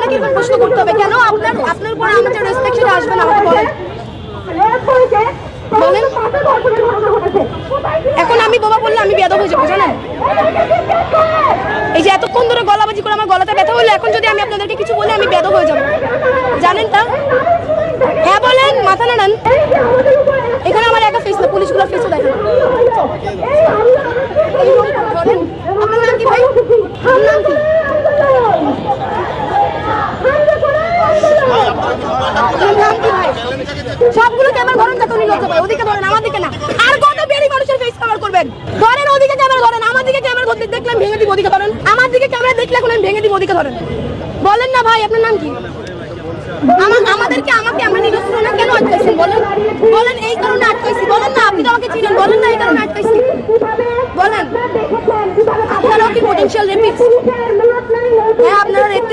আমাকে এরকম প্রশ্ন করতে হবে কেন? আপনার উপর আমার যে রেসপেক্ট সেটা আসবে না আমাকে বলেন। বলেন এখন আমি বাবা বললে আমি বেয়াদব হয়ে যাবো জানেন? এই যে এতক্ষণ ধরে গলাবাজি করে আমার গলাতে ব্যথা হলো, এখন যদি আমি আপনাদেরকে কিছু বলি আমি বেয়াদব হয়ে যাবো জানেন তা? হ্যাঁ বলেন, মাথা নাড়ান। এখানে আমার একা ফেস না, পুলিশগুলো ফেসও দেখেন। বলেন আপনার নাম কি ভাই? আপনার নাম কি? সবগুলো ক্যামেরা ধরেন যাতে উনি লজ্জা পায়। ওদিকে ধরেন, আমার দিকে না। আর কত বেরি মানুষের ফেস কভার করবেন? ধরেন ওদিকে ক্যামেরা ধরেন, আমার দিকে ক্যামেরা ধরতে দেখলে আমি ভেঙে দিব। ওদিকে ধরেন, আমার দিকে ক্যামেরা দেখলে এখন আমি ভেঙে দিব। ওদিকে ধরেন। বলেন না ভাই আপনার নাম কি? আমাকে আমরা নিরস্ত্র না কেন আটকাইছেন বলেন? বলেন এই কারণে আটকাইছি। বলেন না আপনি তো আমাকে চিনেন, বলেন না এই কারণে আটকাইছি। বলেন আপনারাও কি পোটেনশিয়াল রেপিস্ট? হ্যাঁ আপনারা